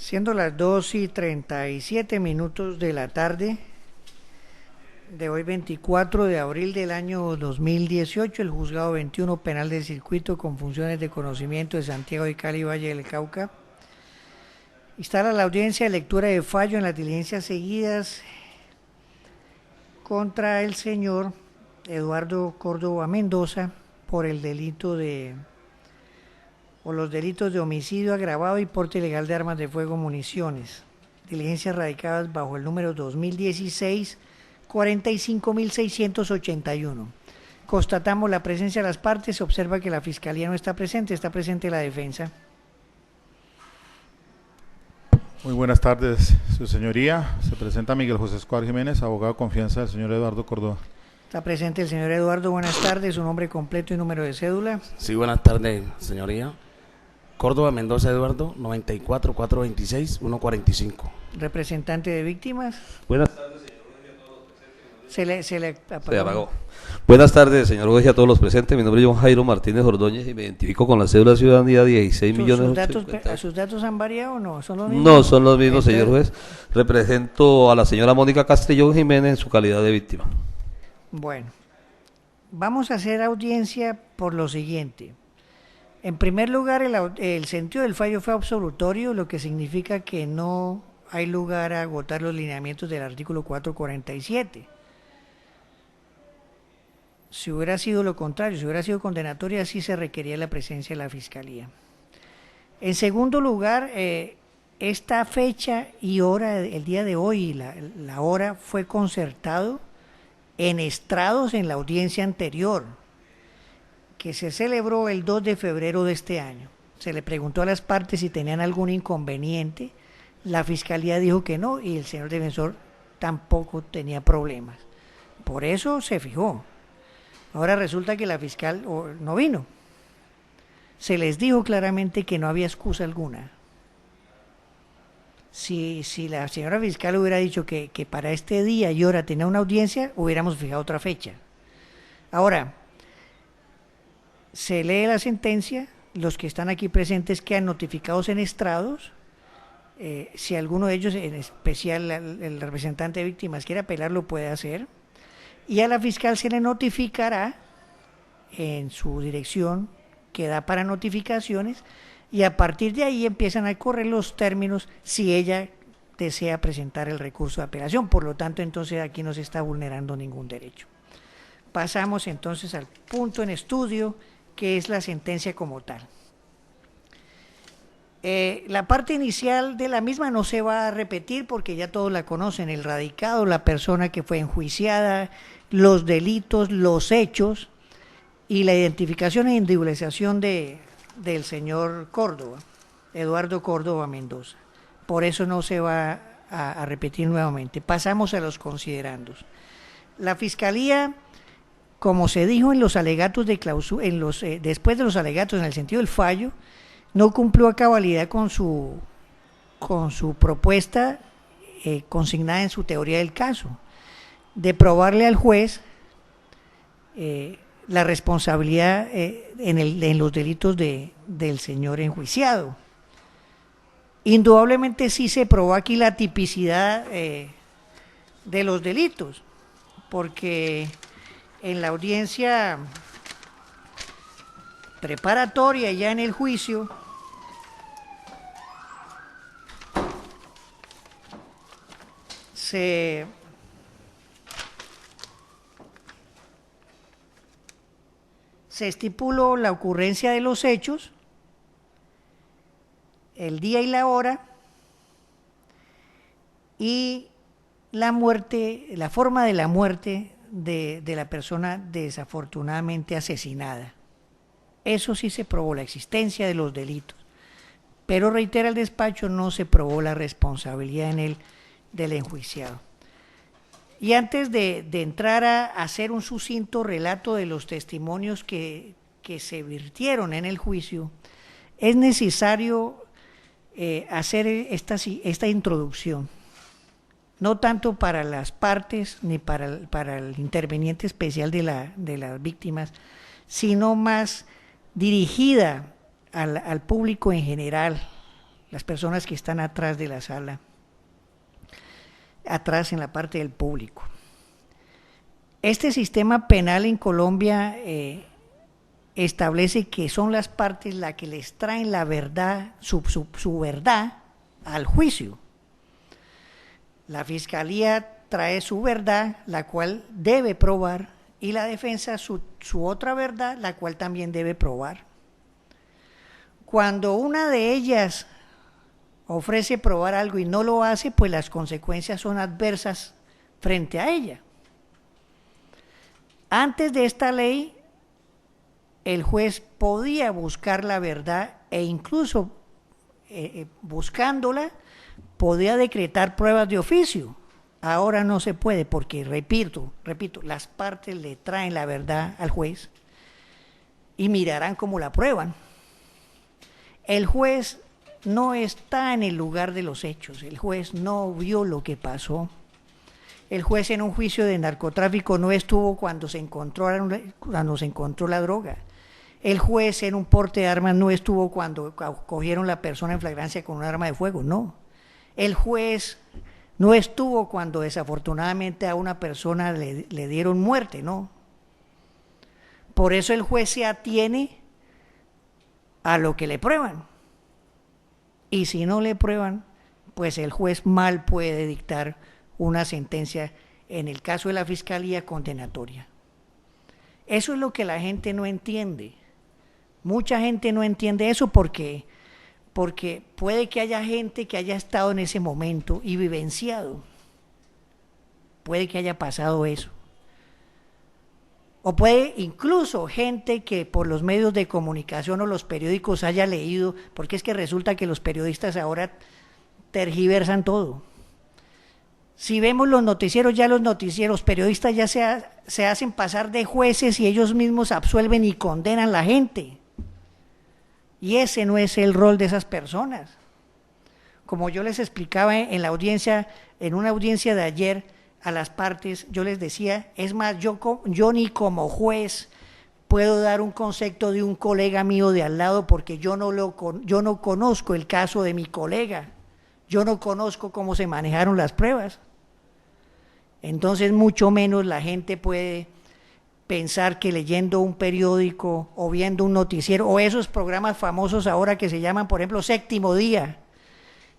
Siendo las 2:37 de la tarde de hoy 24 de abril del año 2018, el Juzgado 21 Penal del Circuito con funciones de conocimiento de Santiago de Cali, Valle del Cauca, instala la audiencia de lectura de fallo en las diligencias seguidas contra el señor Eduardo Córdoba Mendoza por el delito o los delitos de homicidio agravado y porte ilegal de armas de fuego, municiones. Diligencias radicadas bajo el número 2016 45.681. Constatamos la presencia de las partes. Se observa que la Fiscalía no está presente la defensa. Muy buenas tardes, su señoría. Se presenta Miguel José Escobar Jiménez, abogado de confianza del señor Eduardo Córdoba. Está presente el señor Eduardo. Buenas tardes. Su nombre completo y número de cédula. Sí, buenas tardes, señoría. Córdoba Mendoza Eduardo, 94-426-145. Representante de víctimas. Buenas tardes, señor juez, Se le apagó. Buenas tardes, señor juez, y a todos los presentes. Mi nombre es John Jairo Martínez Ordóñez y me identifico con la cédula de ciudadanía 16 millones. ¿Sus datos han variado o no? ¿Son los mismos? No, son los mismos, señor juez. Represento a la señora Mónica Castellón Jiménez en su calidad de víctima. Bueno, vamos a hacer audiencia por lo siguiente. En primer lugar, el sentido del fallo fue absolutorio, lo que significa que no hay lugar a agotar los lineamientos del artículo 447. Si hubiera sido lo contrario, si hubiera sido condenatoria, sí se requería la presencia de la Fiscalía. En segundo lugar, esta fecha y hora, el día de hoy, la hora fue concertado en estrados en la audiencia anterior, que se celebró el 2 de febrero de este año. Se le preguntó a las partes si tenían algún inconveniente, la Fiscalía dijo que no y el señor defensor tampoco tenía problemas. Por eso se fijó. Ahora resulta que la fiscal no vino. Se les dijo claramente que no había excusa alguna. Si la señora fiscal hubiera dicho que para este día y hora tenía una audiencia, hubiéramos fijado otra fecha. Ahora, se lee la sentencia, los que están aquí presentes quedan notificados en estrados. Si alguno de ellos, en especial el representante de víctimas, quiere apelar, lo puede hacer. Y a la fiscal se le notificará en su dirección que da para notificaciones, y a partir de ahí empiezan a correr los términos si ella desea presentar el recurso de apelación. Por lo tanto, entonces aquí no se está vulnerando ningún derecho. Pasamos entonces al punto en estudio, que es la sentencia como tal. La parte inicial de la misma no se va a repetir porque ya todos la conocen: el radicado, la persona que fue enjuiciada, los delitos, los hechos y la identificación e individualización del señor Córdoba, Eduardo Córdoba Mendoza. Por eso no se va a repetir nuevamente. Pasamos a los considerandos. La Fiscalía, como se dijo en los alegatos de clausura, después de los alegatos en el sentido del fallo, no cumplió a cabalidad con su propuesta consignada en su teoría del caso, de probarle al juez la responsabilidad en los delitos del señor enjuiciado. Indudablemente sí se probó aquí la tipicidad de los delitos, porque en la audiencia preparatoria, ya en el juicio, se estipuló la ocurrencia de los hechos, el día y la hora, y la muerte, la forma de la muerte de la persona desafortunadamente asesinada. Eso sí se probó, la existencia de los delitos, pero reitera el despacho, no se probó la responsabilidad en él del enjuiciado. Y antes de entrar a hacer un sucinto relato de los testimonios que se virtieron en el juicio, es necesario hacer esta introducción, no tanto para las partes ni para el interveniente especial de las víctimas, sino más dirigida al público en general, las personas que están atrás de la sala, atrás en la parte del público. Este sistema penal en Colombia establece que son las partes las que les traen la verdad, su verdad al juicio. La fiscalía trae su verdad, la cual debe probar, y la defensa su otra verdad, la cual también debe probar. Cuando una de ellas ofrece probar algo y no lo hace, pues las consecuencias son adversas frente a ella. Antes de esta ley, el juez podía buscar la verdad e incluso buscándola podía decretar pruebas de oficio. Ahora no se puede porque, repito, las partes le traen la verdad al juez y mirarán cómo la prueban. El juez no está en el lugar de los hechos, el juez no vio lo que pasó. El juez en un juicio de narcotráfico no estuvo cuando se encontró la droga. El juez en un porte de armas no estuvo cuando cogieron la persona en flagrancia con un arma de fuego, no. El juez no estuvo cuando desafortunadamente a una persona le dieron muerte, no. Por eso el juez se atiene a lo que le prueban. Y si no le prueban, pues el juez mal puede dictar una sentencia, en el caso de la fiscalía, condenatoria. Eso es lo que la gente no entiende. Mucha gente no entiende eso porque puede que haya gente que haya estado en ese momento y vivenciado. Puede que haya pasado eso. O puede incluso gente que por los medios de comunicación o los periódicos haya leído, porque es que resulta que los periodistas ahora tergiversan todo. Si vemos los noticieros, ya los periodistas ya se hacen pasar de jueces y ellos mismos absuelven y condenan a la gente. Y ese no es el rol de esas personas. Como yo les explicaba en una audiencia de ayer a las partes, yo les decía, es más, yo ni como juez puedo dar un concepto de un colega mío de al lado porque yo no conozco el caso de mi colega, yo no conozco cómo se manejaron las pruebas. Entonces, mucho menos la gente puede pensar que leyendo un periódico o viendo un noticiero o esos programas famosos ahora que se llaman, por ejemplo, Séptimo Día,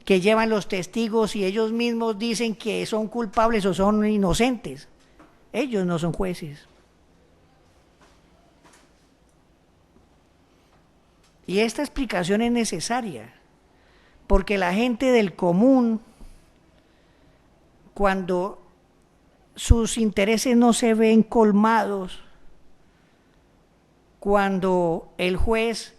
que llevan los testigos y ellos mismos dicen que son culpables o son inocentes. Ellos no son jueces. Y esta explicación es necesaria, porque la gente del común, cuando sus intereses no se ven colmados, cuando el juez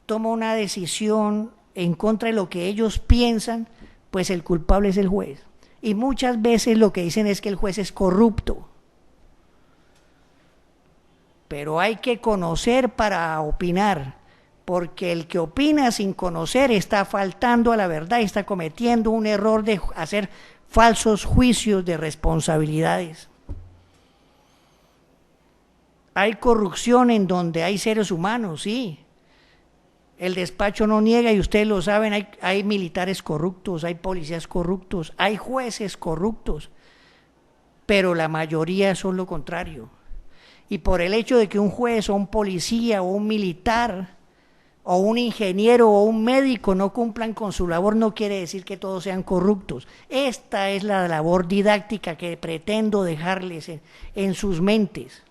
toma una decisión en contra de lo que ellos piensan, pues el culpable es el juez. Y muchas veces lo que dicen es que el juez es corrupto. Pero hay que conocer para opinar, porque el que opina sin conocer está faltando a la verdad y está cometiendo un error de hacer falsos juicios de responsabilidades. Hay corrupción en donde hay seres humanos, sí. El despacho no niega y ustedes lo saben, hay militares corruptos, hay policías corruptos, hay jueces corruptos, pero la mayoría son lo contrario. Y por el hecho de que un juez o un policía o un militar o un ingeniero o un médico no cumplan con su labor, no quiere decir que todos sean corruptos. Esta es la labor didáctica que pretendo dejarles en sus mentes.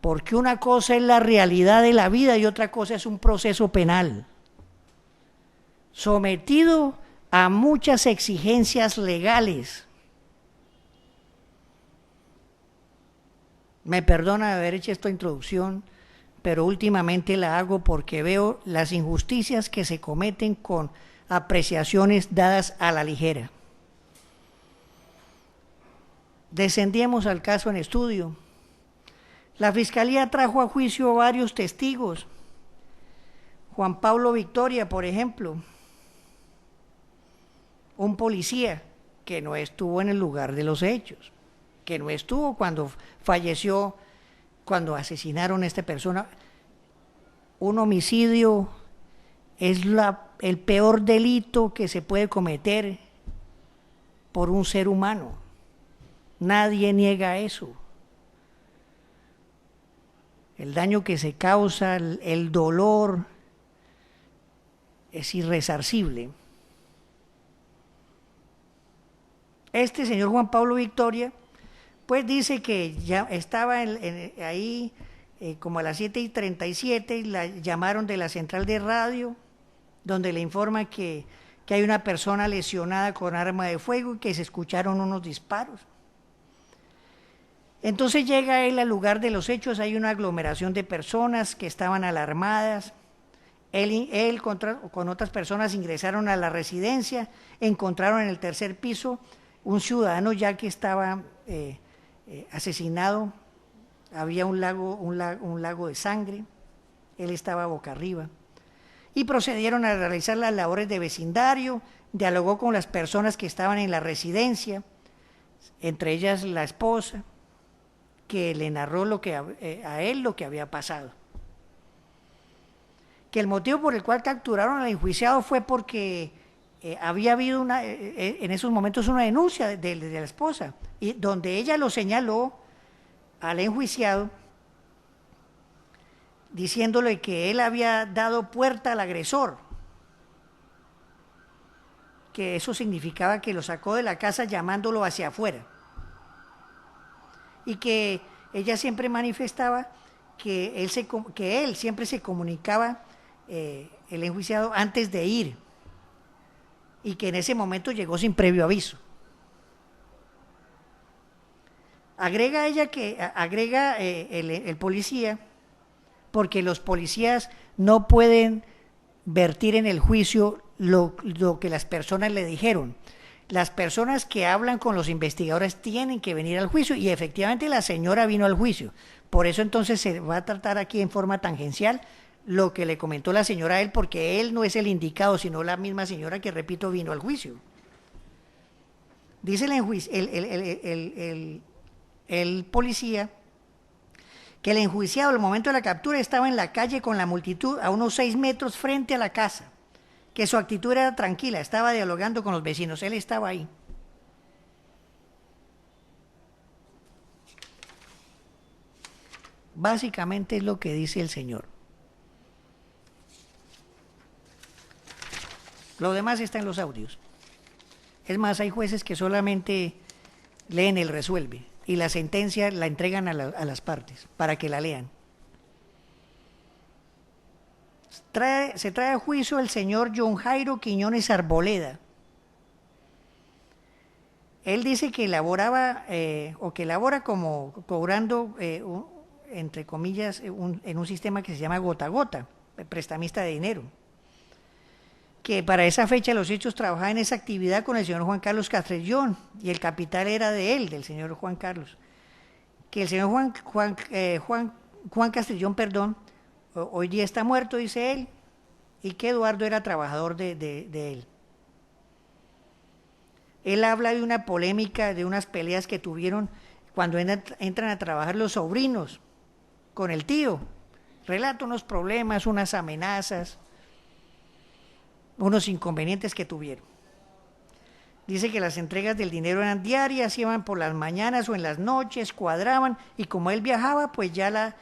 Porque una cosa es la realidad de la vida y otra cosa es un proceso penal, sometido a muchas exigencias legales. Me perdona haber hecho esta introducción, pero últimamente la hago porque veo las injusticias que se cometen con apreciaciones dadas a la ligera. Descendíamos al caso en estudio. La Fiscalía trajo a juicio a varios testigos. Juan Pablo Victoria, por ejemplo, un policía que no estuvo en el lugar de los hechos, que no estuvo cuando falleció, cuando asesinaron a esta persona. Un homicidio es el peor delito que se puede cometer por un ser humano. Nadie niega eso. El daño que se causa, el dolor, es irresarcible. Este señor Juan Pablo Victoria, pues dice que ya estaba ahí como a las 7:37 y la llamaron de la central de radio, donde le informa que hay una persona lesionada con arma de fuego y que se escucharon unos disparos. Entonces llega él al lugar de los hechos, hay una aglomeración de personas que estaban alarmadas. Él con otras personas ingresaron a la residencia, encontraron en el tercer piso un ciudadano ya que estaba asesinado, había un lago de sangre, él estaba boca arriba. Y procedieron a realizar las labores de vecindario, dialogó con las personas que estaban en la residencia, entre ellas la esposa, que le narró a él lo que había pasado. Que el motivo por el cual capturaron al enjuiciado fue porque había habido en esos momentos una denuncia de la esposa, y donde ella lo señaló al enjuiciado, diciéndole que él había dado puerta al agresor, que eso significaba que lo sacó de la casa llamándolo hacia afuera, y que ella siempre manifestaba que él siempre se comunicaba, el enjuiciado, antes de ir, y que en ese momento llegó sin previo aviso. Agrega ella que el policía, porque los policías no pueden vertir en el juicio lo que las personas le dijeron. Las personas que hablan con los investigadores tienen que venir al juicio, y efectivamente la señora vino al juicio. Por eso entonces se va a tratar aquí en forma tangencial lo que le comentó la señora a él, porque él no es el indicado, sino la misma señora que, repito, vino al juicio. Dice el policía que el enjuiciado al momento de la captura estaba en la calle con la multitud a unos 6 metros frente a la casa, que su actitud era tranquila, estaba dialogando con los vecinos, él estaba ahí. Básicamente es lo que dice el señor. Lo demás está en los audios. Es más, hay jueces que solamente leen el resuelve y la sentencia la entregan a las partes para que la lean. Se trae a juicio el señor John Jairo Quiñones Arboleda. Él dice que elaboraba o que elabora como cobrando, entre comillas, en un sistema que se llama gota a gota, prestamista de dinero. Que para esa fecha los hechos trabajaba en esa actividad con el señor Juan Carlos Castrellón, y el capital era de él, del señor Juan Carlos. Que el señor Juan Castrellón, hoy día está muerto, dice él, y que Eduardo era trabajador de él. Él habla de una polémica, de unas peleas que tuvieron cuando entran a trabajar los sobrinos con el tío. Relata unos problemas, unas amenazas, unos inconvenientes que tuvieron. Dice que las entregas del dinero eran diarias, iban por las mañanas o en las noches, cuadraban, y como él viajaba, pues ya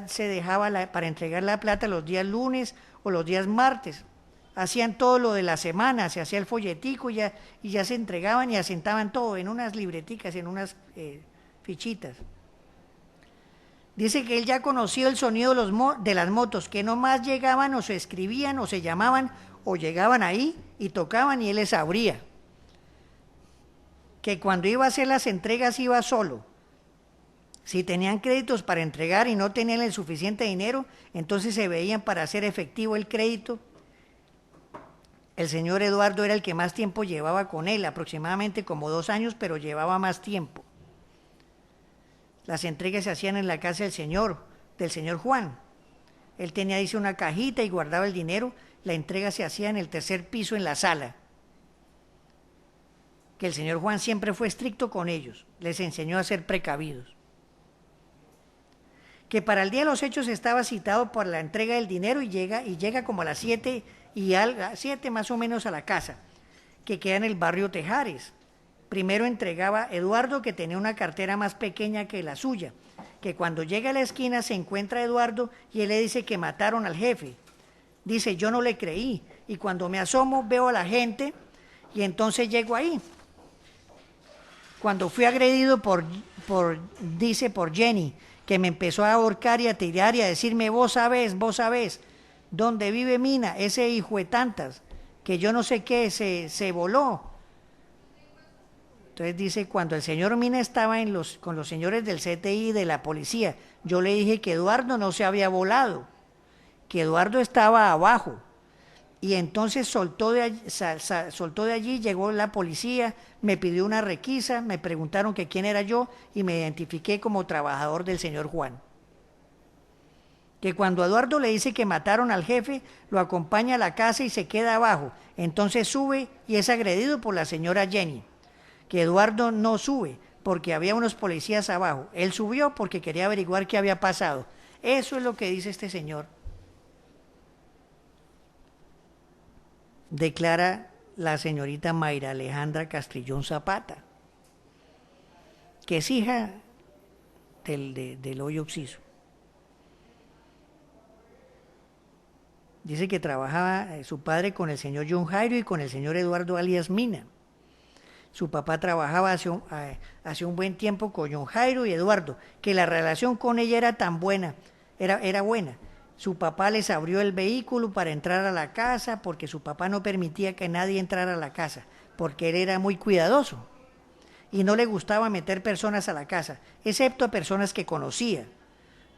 se dejaba para entregar la plata los días lunes o los días martes. Hacían todo lo de la semana, se hacía el folletico y ya se entregaban y asentaban todo en unas libreticas, en unas fichitas. Dice que él ya conocía el sonido de las motos, que nomás llegaban o se escribían o se llamaban o llegaban ahí y tocaban y él les abría. Que cuando iba a hacer las entregas iba solo. Si tenían créditos para entregar y no tenían el suficiente dinero, entonces se veían para hacer efectivo el crédito. El señor Eduardo era el que más tiempo llevaba con él, aproximadamente como 2 años, pero llevaba más tiempo. Las entregas se hacían en la casa del señor Juan. Él tenía, dice, una cajita y guardaba el dinero. La entrega se hacía en el tercer piso, en la sala. Que el señor Juan siempre fue estricto con ellos, les enseñó a ser precavidos. que para el día de los hechos estaba citado por la entrega del dinero y llega como a las 7 7 más o menos a la casa, que queda en el barrio Tejares. Primero entregaba Eduardo, que tenía una cartera más pequeña que la suya, que cuando llega a la esquina se encuentra Eduardo y él le dice que mataron al jefe. Dice, yo no le creí, y cuando me asomo veo a la gente y entonces llego ahí. Cuando fui agredido por Jenny, que me empezó a ahorcar y a tirar y a decirme, vos sabés, dónde vive Mina, ese hijo de tantas, que yo no sé qué, se voló. Entonces dice, cuando el señor Mina estaba con los señores del CTI y de la policía, yo le dije que Eduardo no se había volado, que Eduardo estaba abajo. Y entonces soltó de allí, llegó la policía, me pidió una requisa, me preguntaron que quién era yo y me identifiqué como trabajador del señor Juan. Que cuando Eduardo le dice que mataron al jefe, lo acompaña a la casa y se queda abajo. Entonces sube y es agredido por la señora Jenny. Que Eduardo no sube porque había unos policías abajo. Él subió porque quería averiguar qué había pasado. Eso es lo que dice este señor. Declara la señorita Mayra Alejandra Castrillón Zapata, que es hija del hoyo Oxiso. Dice que trabajaba su padre con el señor John Jairo y con el señor Eduardo alias Mina. Su papá trabajaba hace un buen tiempo con John Jairo y Eduardo, que la relación con ella era tan buena, era buena. Su papá les abrió el vehículo para entrar a la casa porque su papá no permitía que nadie entrara a la casa, porque él era muy cuidadoso y no le gustaba meter personas a la casa, excepto a personas que conocía.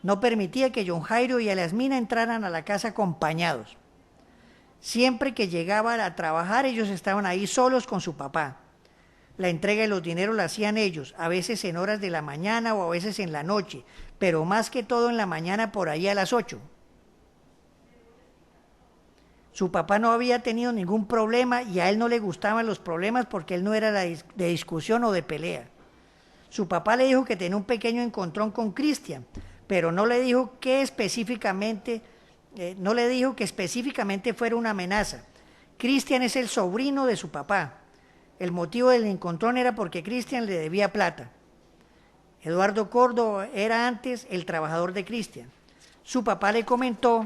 No permitía que John Jairo y alias Mina entraran a la casa acompañados. Siempre que llegaban a trabajar, ellos estaban ahí solos con su papá. La entrega de los dineros la hacían ellos, a veces en horas de la mañana o a veces en la noche, pero más que todo en la mañana por ahí a las 8. Su papá no había tenido ningún problema y a él no le gustaban los problemas porque él no era de discusión o de pelea. Su papá le dijo que tenía un pequeño encontrón con Cristian, pero no le dijo que específicamente fuera una amenaza. Cristian es el sobrino de su papá. El motivo del encontrón era porque Cristian le debía plata. Eduardo Córdoba era antes el trabajador de Cristian. Su papá le comentó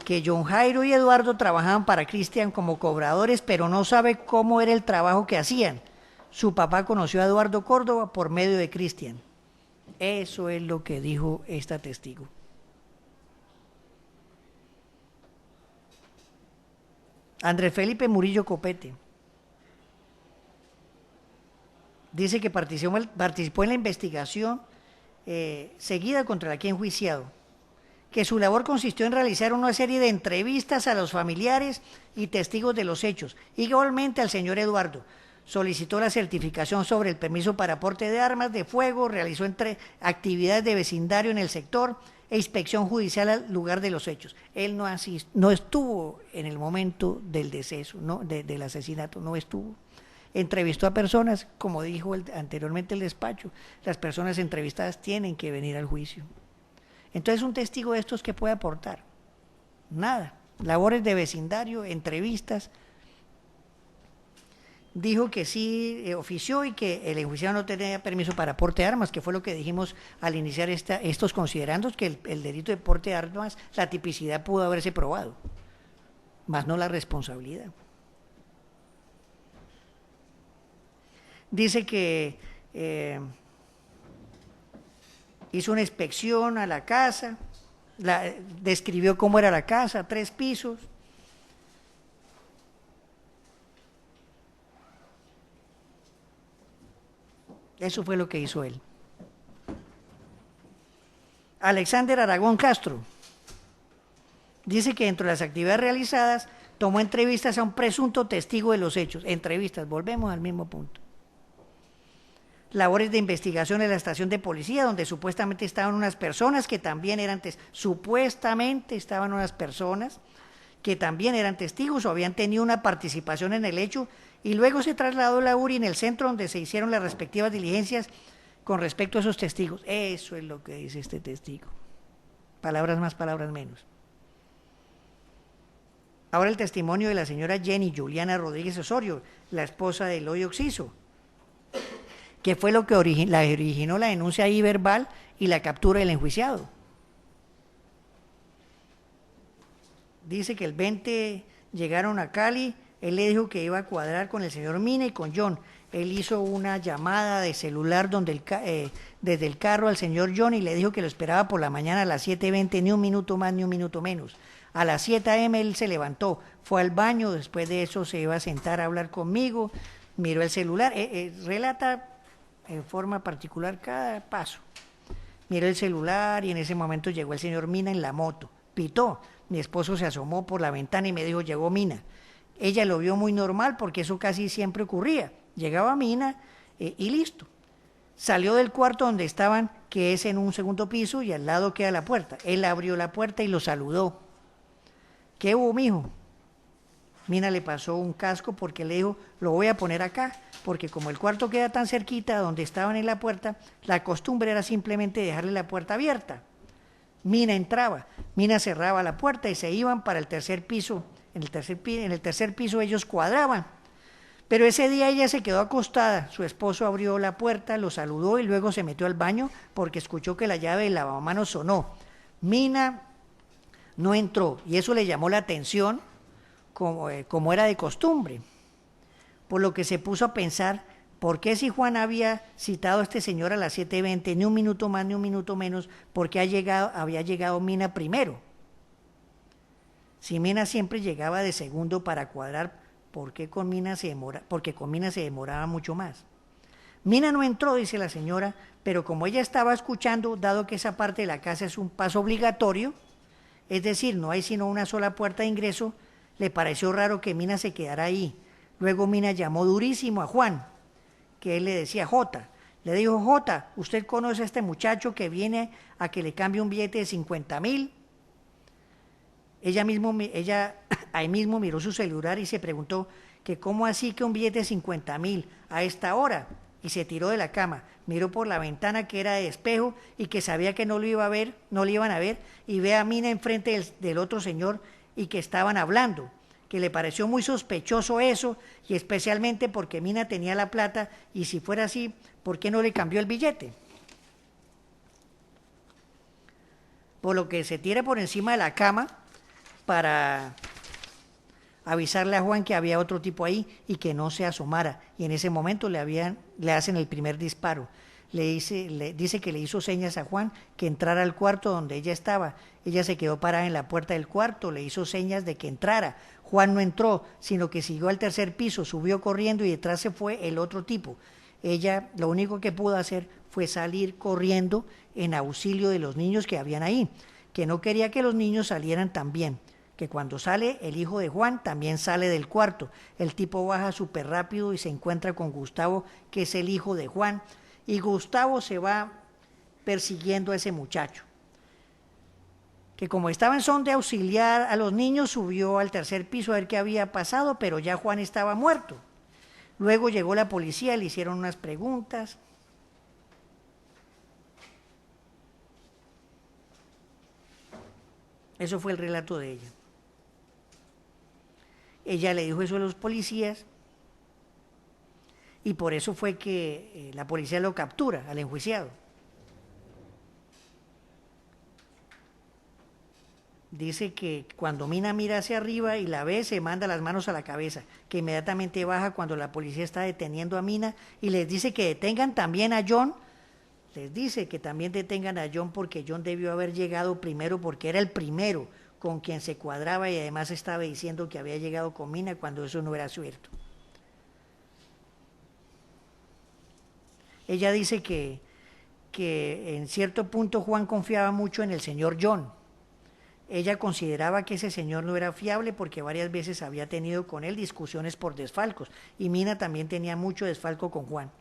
que John Jairo y Eduardo trabajaban para Cristian como cobradores, pero no sabe cómo era el trabajo que hacían. Su papá conoció a Eduardo Córdoba por medio de Cristian. Eso es lo que dijo esta testigo. Andrés Felipe Murillo Copete dice que participó en la investigación seguida contra el aquí enjuiciado, que su labor consistió en realizar una serie de entrevistas a los familiares y testigos de los hechos. Igualmente al señor Eduardo. Solicitó la certificación sobre el permiso para porte de armas de fuego, realizó actividades de vecindario en el sector e inspección judicial al lugar de los hechos. Él no estuvo en el momento del deceso, del asesinato, no estuvo. Entrevistó a personas, como dijo anteriormente el despacho, las personas entrevistadas tienen que venir al juicio. Entonces, un testigo de estos, ¿qué puede aportar? Nada. Labores de vecindario, entrevistas. Dijo que sí ofició y que el enjuiciado no tenía permiso para porte de armas, que fue lo que dijimos al iniciar estos considerandos, que el delito de porte de armas, la tipicidad pudo haberse probado, más no la responsabilidad. Dice que hizo una inspección a la casa, describió cómo era la casa, 3 pisos. Eso fue lo que hizo él. Alexander Aragón Castro dice que dentro de las actividades realizadas tomó entrevistas a un presunto testigo de los hechos. Entrevistas, volvemos al mismo punto. Labores de investigación en la estación de policía, donde supuestamente estaban unas personas que también eran testigos o habían tenido una participación en el hecho, y luego se trasladó la URI en el centro donde se hicieron las respectivas diligencias con respecto a esos testigos. Eso es lo que dice este testigo. Palabras más, palabras menos. Ahora el testimonio de la señora Jenny Juliana Rodríguez Osorio, la esposa de Eloy Oxiso, que fue lo que originó la denuncia ahí verbal y la captura del enjuiciado. Dice que el 20 llegaron a Cali, él le dijo que iba a cuadrar con el señor Mina y con John. Él hizo una llamada de celular desde el carro al señor John y le dijo que lo esperaba por la mañana a las 7:20, ni un minuto más ni un minuto menos. A las 7 a.m. él se levantó, fue al baño, después de eso se iba a sentar a hablar conmigo, miró el celular, relata en forma particular cada paso. Miró el celular y en ese momento llegó el señor Mina en la moto, pitó, mi esposo se asomó por la ventana y me dijo, llegó Mina. Ella lo vio muy normal porque eso casi siempre ocurría, llegaba Mina y listo. Salió del cuarto donde estaban, que es en un segundo piso y al lado queda la puerta. Él abrió la puerta y lo saludó. ¿Qué hubo, mijo? Mina le pasó un casco porque le dijo, lo voy a poner acá, porque como el cuarto queda tan cerquita donde estaban en la puerta, la costumbre era simplemente dejarle la puerta abierta. Mina entraba, Mina cerraba la puerta y se iban para el tercer piso. En el tercer piso ellos cuadraban. Pero ese día ella se quedó acostada, su esposo abrió la puerta, lo saludó y luego se metió al baño porque escuchó que la llave del lavamanos sonó. Mina no entró y eso le llamó la atención como era de costumbre, por lo que se puso a pensar, ¿por qué si Juan había citado a este señor a las 7:20, ni un minuto más ni un minuto menos, por qué había llegado Mina primero? Si Mina siempre llegaba de segundo para cuadrar, porque con Mina se demoraba mucho más. Mina no entró, dice la señora, pero como ella estaba escuchando, dado que esa parte de la casa es un paso obligatorio, es decir, no hay sino una sola puerta de ingreso, le pareció raro que Mina se quedara ahí. Luego Mina llamó durísimo a Juan, que él le decía Jota. Le dijo, Jota, ¿usted conoce a este muchacho que viene a que le cambie un billete de 50.000? Ella ahí mismo miró su celular y se preguntó que cómo así que un billete de 50.000 a esta hora, y se tiró de la cama, miró por la ventana que era de espejo y que sabía que no lo iba a ver, no le iban a ver, y ve a Mina enfrente del otro señor y que estaban hablando, que le pareció muy sospechoso eso, y especialmente porque Mina tenía la plata, y si fuera así, ¿por qué no le cambió el billete? Por lo que se tira por encima de la cama para avisarle a Juan que había otro tipo ahí y que no se asomara, y en ese momento le hacen el primer disparo. Le dice que le hizo señas a Juan que entrara al cuarto donde ella estaba. Ella se quedó parada en la puerta del cuarto, le hizo señas de que entrara. Juan no entró, sino que siguió al tercer piso, subió corriendo y detrás se fue el otro tipo. Ella lo único que pudo hacer fue salir corriendo en auxilio de los niños que habían ahí, que no quería que los niños salieran también, que cuando sale el hijo de Juan también sale del cuarto. El tipo baja súper rápido y se encuentra con Gustavo, que es el hijo de Juan, y Gustavo se va persiguiendo a ese muchacho, que como estaba en son de auxiliar a los niños, subió al tercer piso a ver qué había pasado, pero ya Juan estaba muerto. Luego llegó la policía, le hicieron unas preguntas. Eso fue el relato de ella. Ella le dijo eso a los policías y por eso fue que la policía lo captura al enjuiciado. Dice que cuando Mina mira hacia arriba y la ve, se manda las manos a la cabeza, que inmediatamente baja cuando la policía está deteniendo a Mina y les dice que detengan también a John. Les dice que también detengan a John porque John debió haber llegado primero porque era el primero con quien se cuadraba y además estaba diciendo que había llegado con Mina cuando eso no era cierto. Ella dice que en cierto punto Juan confiaba mucho en el señor John. Ella consideraba que ese señor no era fiable porque varias veces había tenido con él discusiones por desfalcos y Mina también tenía mucho desfalco con Juan.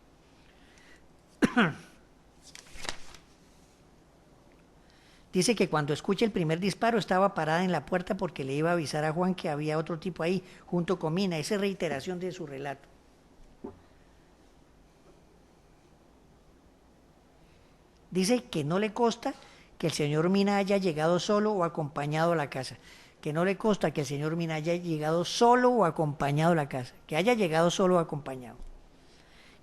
Dice que cuando escucha el primer disparo estaba parada en la puerta porque le iba a avisar a Juan que había otro tipo ahí junto con Mina. Esa es reiteración de su relato. Dice que no le consta que el señor Mina haya llegado solo o acompañado a la casa. Que no le consta que el señor Mina haya llegado solo o acompañado a la casa. Que haya llegado solo o acompañado.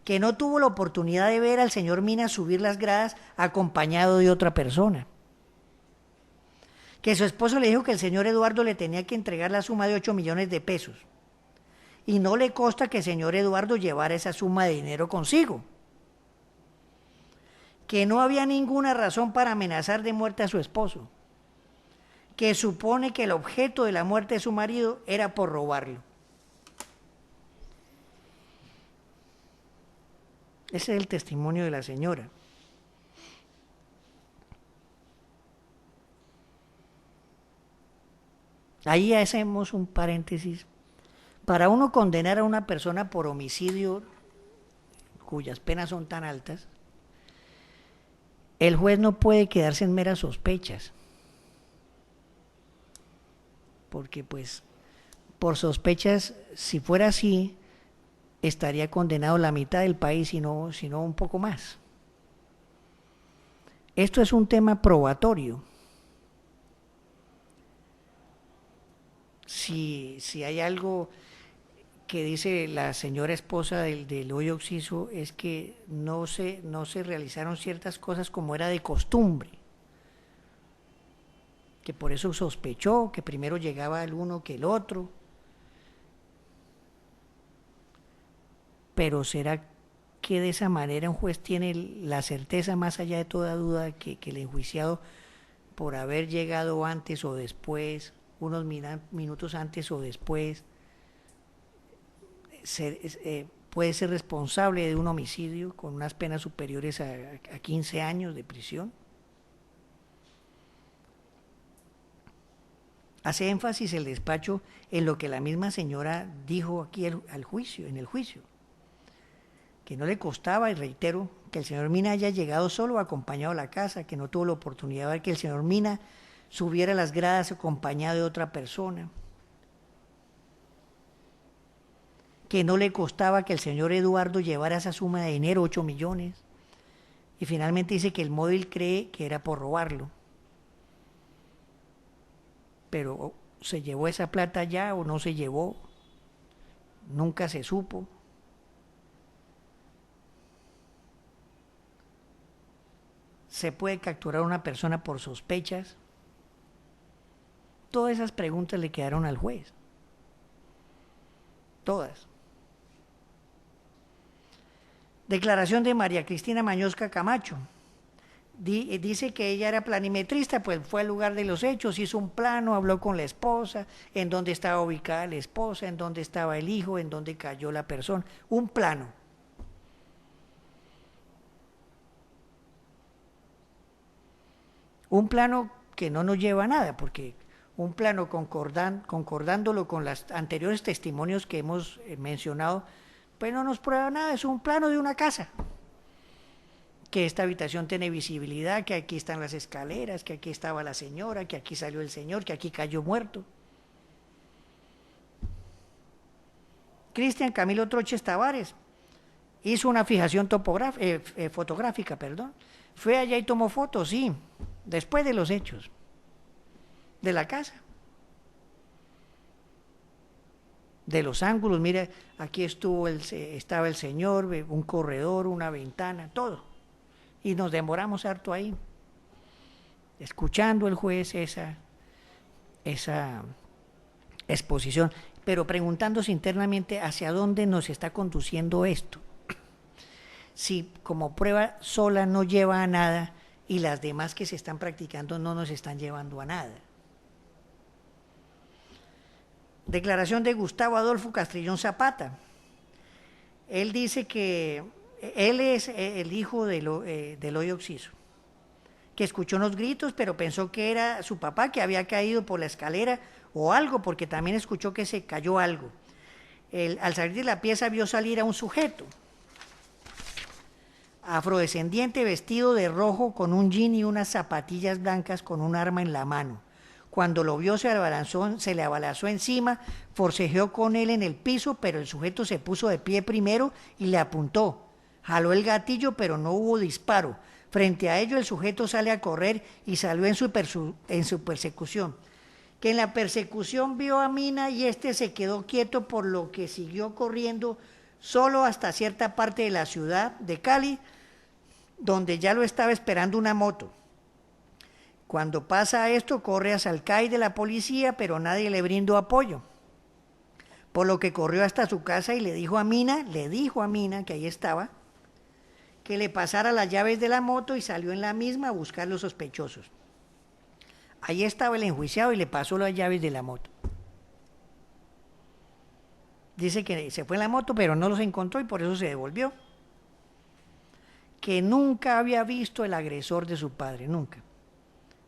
Que no tuvo la oportunidad de ver al señor Mina subir las gradas acompañado de otra persona. Que su esposo le dijo que el señor Eduardo le tenía que entregar la suma de 8 millones de pesos. Y no le consta que el señor Eduardo llevara esa suma de dinero consigo. Que no había ninguna razón para amenazar de muerte a su esposo. Que supone que el objeto de la muerte de su marido era por robarlo. Ese es el testimonio de la señora. Ahí hacemos un paréntesis. Para uno condenar a una persona por homicidio, cuyas penas son tan altas, el juez no puede quedarse en meras sospechas. Porque pues, por sospechas, si fuera así, estaría condenado la mitad del país, sino un poco más. Esto es un tema probatorio. Si hay algo que dice la señora esposa del hoy Oxiso, es que no se realizaron ciertas cosas como era de costumbre, que por eso sospechó que primero llegaba el uno que el otro. Pero ¿será que de esa manera un juez tiene la certeza, más allá de toda duda, que el enjuiciado, por haber llegado antes o después, unos minutos antes o después, puede ser responsable de un homicidio con unas penas superiores a 15 años de prisión? Hace énfasis el despacho en lo que la misma señora dijo aquí en el juicio, que no le costaba, y reitero, que el señor Mina haya llegado solo o acompañado a la casa, que no tuvo la oportunidad de ver que el señor Mina subiera las gradas acompañado de otra persona, que no le costaba que el señor Eduardo llevara esa suma de dinero, 8 millones, y finalmente dice que el móvil cree que era por robarlo. Pero ¿se llevó esa plata ya o no se llevó? Nunca se supo. ¿Se puede capturar a una persona por sospechas? Todas esas preguntas le quedaron al juez. Todas. Declaración de María Cristina Mañosca Camacho. Dice que ella era planimetrista, pues fue al lugar de los hechos, hizo un plano, habló con la esposa, en dónde estaba ubicada la esposa, en dónde estaba el hijo, en dónde cayó la persona. Un plano. Un plano que no nos lleva a nada, porque un plano concordándolo con los anteriores testimonios que hemos mencionado, pues no nos prueba nada, es un plano de una casa. Que esta habitación tiene visibilidad, que aquí están las escaleras, que aquí estaba la señora, que aquí salió el señor, que aquí cayó muerto. Cristian Camilo Troches Tavares hizo una fijación fotográfica, fue allá y tomó fotos, sí, después de los hechos, de la casa, de los ángulos. Mira, aquí estaba el señor, un corredor, una ventana, todo. Y nos demoramos harto ahí, escuchando el juez esa exposición, pero preguntándose internamente hacia dónde nos está conduciendo esto. Si como prueba sola no lleva a nada y las demás que se están practicando no nos están llevando a nada. Declaración de Gustavo Adolfo Castrillón Zapata. Él dice que él es el hijo del hoy Oxiso, que escuchó unos gritos, pero pensó que era su papá que había caído por la escalera o algo, porque también escuchó que se cayó algo. Al salir de la pieza vio salir a un sujeto afrodescendiente vestido de rojo con un jean y unas zapatillas blancas con un arma en la mano. Cuando lo vio se le abalanzó encima, forcejeó con él en el piso, pero el sujeto se puso de pie primero y le apuntó. Jaló el gatillo, pero no hubo disparo. Frente a ello, el sujeto sale a correr y salió en su persecución. Que en la persecución vio a Mina y este se quedó quieto, por lo que siguió corriendo solo hasta cierta parte de la ciudad de Cali, donde ya lo estaba esperando una moto. Cuando pasa esto, corre hacia el CAI de la policía, pero nadie le brindó apoyo. Por lo que corrió hasta su casa y le dijo a Mina, que ahí estaba, que le pasara las llaves de la moto y salió en la misma a buscar los sospechosos. Ahí estaba el enjuiciado y le pasó las llaves de la moto. Dice que se fue en la moto, pero no los encontró y por eso se devolvió. Que nunca había visto el agresor de su padre, nunca.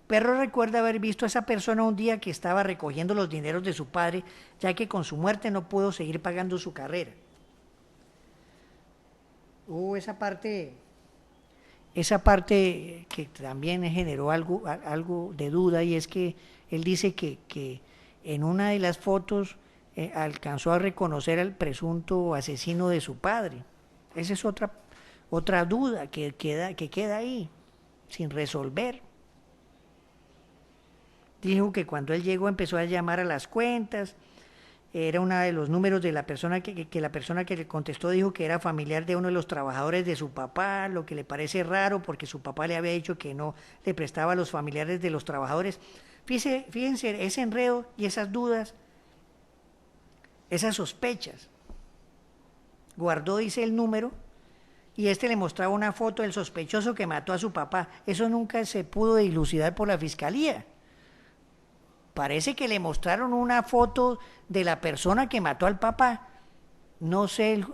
Pero recuerda haber visto a esa persona un día que estaba recogiendo los dineros de su padre, ya que con su muerte no pudo seguir pagando su carrera. Esa parte que también generó algo de duda, y es que él dice que en una de las fotos alcanzó a reconocer al presunto asesino de su padre. Esa es otra duda que queda ahí sin resolver. Dijo que cuando él llegó empezó a llamar a las cuentas, era uno de los números de la persona que la persona que le contestó dijo que era familiar de uno de los trabajadores de su papá, lo que le parece raro porque su papá le había dicho que no le prestaba a los familiares de los trabajadores. Fíjense ese enredo y esas dudas, esas sospechas. Guardó, dice, el número y le mostraba una foto del sospechoso que mató a su papá. Eso nunca se pudo dilucidar por la fiscalía. Parece que le mostraron una foto de la persona que mató al papá. No sé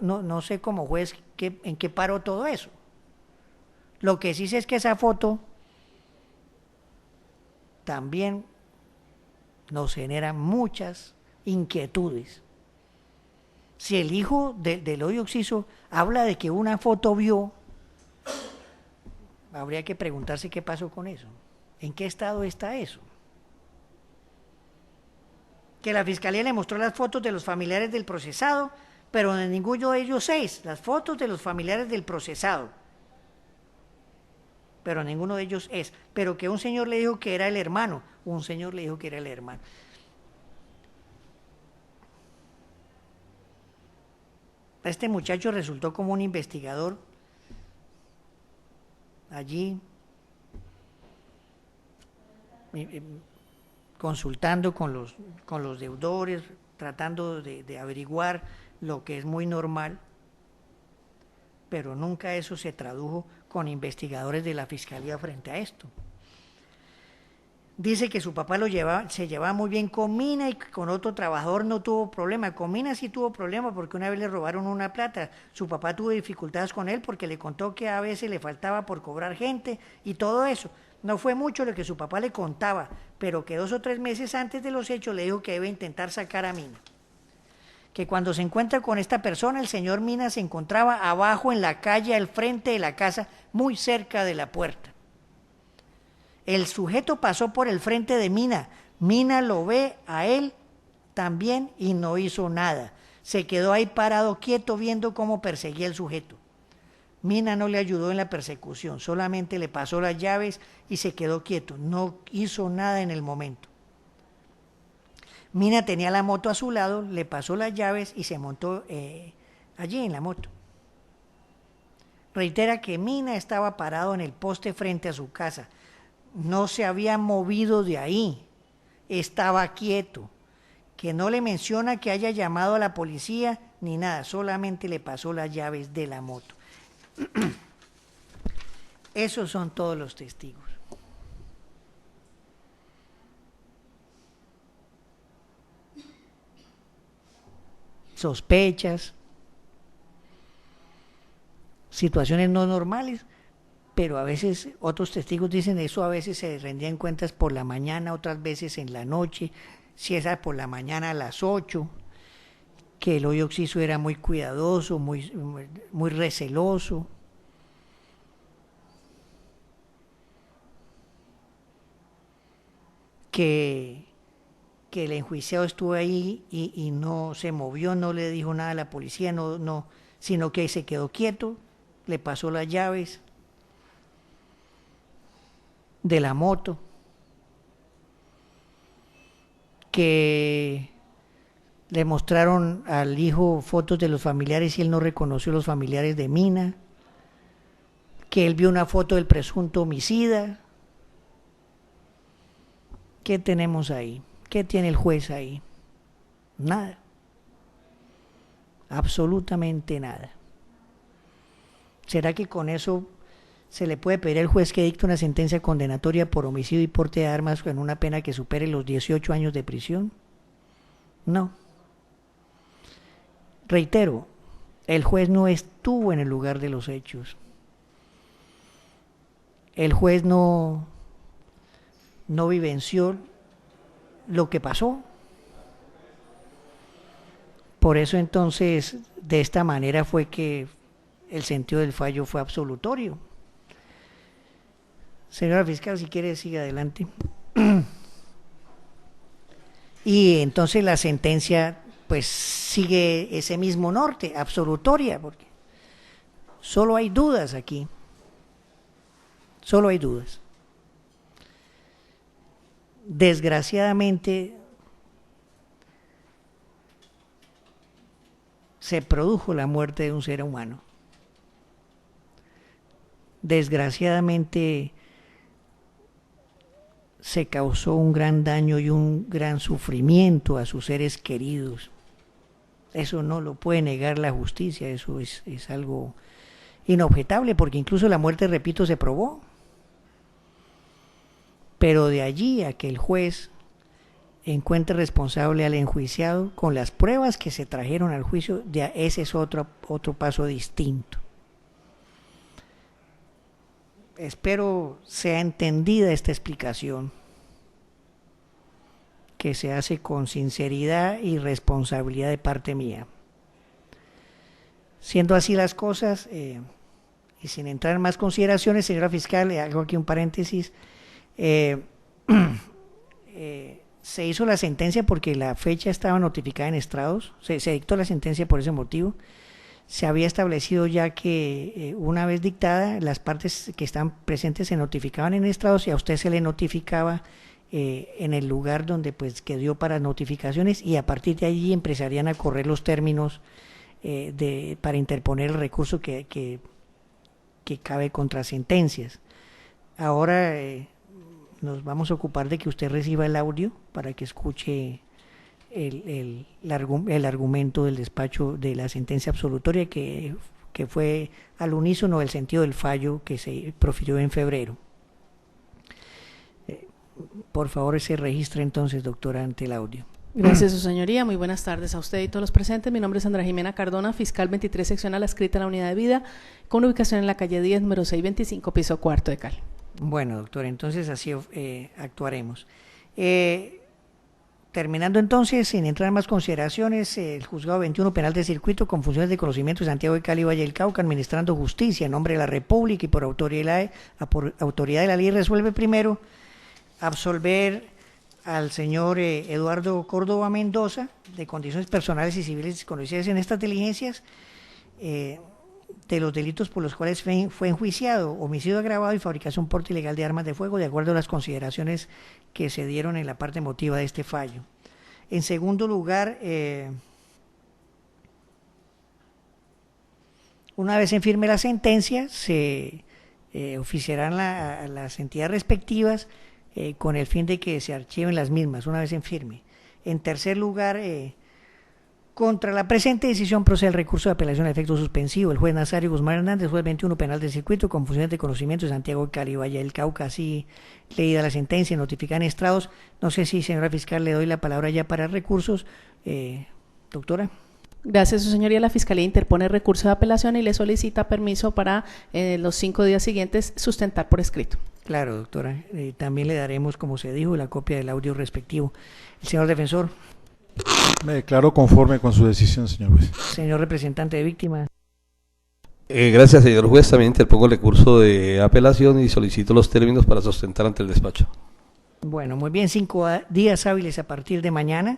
como juez en qué paró todo eso. Lo que sí sé es que esa foto también nos genera muchas inquietudes. Si el hijo del hoy occiso habla de que una foto vio, habría que preguntarse qué pasó con eso. ¿En qué estado está eso? Que la fiscalía le mostró las fotos de los familiares del procesado, pero de ninguno de ellos las fotos de los familiares del procesado, pero ninguno de ellos pero que un señor le dijo que era el hermano, Este muchacho resultó como un investigador allí, consultando con los deudores, tratando de averiguar lo que es muy normal, pero nunca eso se tradujo con investigadores de la fiscalía frente a esto. Dice que su papá se llevaba muy bien con Mina y con otro trabajador no tuvo problema. Con Mina sí tuvo problema porque una vez le robaron una plata. Su papá tuvo dificultades con él porque le contó que a veces le faltaba por cobrar gente y todo eso. No fue mucho lo que su papá le contaba, pero que 2 o 3 meses antes de los hechos le dijo que debe intentar sacar a Mina. Que cuando se encuentra con esta persona, el señor Mina se encontraba abajo en la calle, al frente de la casa, muy cerca de la puerta. El sujeto pasó por el frente de Mina. Mina lo ve a él también y no hizo nada. Se quedó ahí parado quieto viendo cómo perseguía el sujeto. Mina no le ayudó en la persecución, solamente le pasó las llaves y se quedó quieto. No hizo nada en el momento. Mina tenía la moto a su lado, le pasó las llaves y se montó allí en la moto. Reitera que Mina estaba parado en el poste frente a su casa. No se había movido de ahí, estaba quieto, que no le menciona que haya llamado a la policía ni nada, solamente le pasó las llaves de la moto. Esos son todos los testigos. Sospechas, situaciones no normales, pero a veces otros testigos dicen eso, a veces se rendían cuentas por la mañana, otras veces en la noche, si es por la mañana a las 8, que el hoyo occiso era muy cuidadoso, muy receloso. Que el enjuiciado estuvo ahí y no se movió, no le dijo nada a la policía, sino que se quedó quieto, le pasó las llaves. de la moto, que le mostraron al hijo fotos de los familiares y él no reconoció los familiares de Mina, que él vio una foto del presunto homicida. ¿Qué tenemos ahí? ¿Qué tiene el juez ahí? Nada. Absolutamente nada. ¿Será que con eso se le puede pedir al juez que dicte una sentencia condenatoria por homicidio y porte de armas con una pena que supere los 18 años de prisión? No. Reitero, el juez no estuvo en el lugar de los hechos. El juez no vivenció lo que pasó. Por eso entonces, de esta manera fue que el sentido del fallo fue absolutorio. Señora fiscal, si quiere, siga adelante. Y entonces la sentencia pues sigue ese mismo norte, absolutoria, porque solo hay dudas aquí. Solo hay dudas. Desgraciadamente se produjo la muerte de un ser humano. Desgraciadamente se causó un gran daño y un gran sufrimiento a sus seres queridos. Eso no lo puede negar la justicia, eso es algo inobjetable, porque incluso la muerte, repito, se probó. Pero de allí a que el juez encuentre responsable al enjuiciado con las pruebas que se trajeron al juicio, ese es otro paso distinto. Espero sea entendida esta explicación, que se hace con sinceridad y responsabilidad de parte mía. Siendo así las cosas, y sin entrar en más consideraciones, señora fiscal, le hago aquí un paréntesis. Se hizo la sentencia porque la fecha estaba notificada en estrados, se dictó la sentencia por ese motivo. Se había establecido ya que una vez dictada, las partes que estaban presentes se notificaban en estrados y a usted se le notificaba en el lugar donde pues quedó para notificaciones, y a partir de allí empezarían a correr los términos para interponer el recurso que cabe contra sentencias. Ahora nos vamos a ocupar de que usted reciba el audio para que escuche el argumento del despacho de la sentencia absolutoria que fue al unísono del sentido del fallo que se profirió en febrero. Por favor, se registra entonces, doctora, ante el audio. Gracias, su señoría. Muy buenas tardes a usted y todos los presentes. Mi nombre es Sandra Jimena Cardona, fiscal 23 seccional adscrita a la unidad de vida, con ubicación en la calle 10, número 625, piso cuarto de Cali. Bueno, doctora, entonces así actuaremos. Terminando entonces, sin entrar en más consideraciones, el Juzgado 21 Penal de Circuito, con funciones de conocimiento de Santiago de Cali, Valle del Cauca, administrando justicia en nombre de la República y por autoridad de la ley, resuelve primero absolver al señor Eduardo Córdoba Mendoza, de condiciones personales y civiles conocidas en estas diligencias, de los delitos por los cuales fue enjuiciado: homicidio agravado y fabricación, porte ilegal de armas de fuego, de acuerdo a las consideraciones que se dieron en la parte motiva de este fallo. En segundo lugar, una vez en firme la sentencia, se oficiarán a las entidades respectivas con el fin de que se archiven las mismas, una vez en firme. En tercer lugar, contra la presente decisión procede el recurso de apelación a efecto suspensivo. El juez Nazario Guzmán Hernández, juez 21 Penal de Circuito, con funciones de conocimiento de Santiago de Cali, Valle del Cauca, así leída la sentencia, notificada en estrados. No sé si, señora fiscal, le doy la palabra ya para recursos. Doctora. Gracias, su señoría. La Fiscalía interpone recurso de apelación y le solicita permiso para los 5 días siguientes sustentar por escrito. Claro, doctora. También le daremos, como se dijo, la copia del audio respectivo. El señor defensor. Me declaro conforme con su decisión, señor juez. Señor representante de víctimas. Gracias, señor juez. También interpongo el recurso de apelación y solicito los términos para sustentar ante el despacho. Bueno, muy bien, 5 días hábiles a partir de mañana.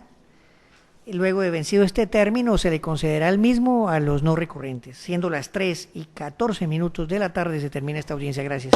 Luego de vencido este término, se le concederá el mismo a los no recurrentes. Siendo las 3:14 de la tarde, se termina esta audiencia. Gracias.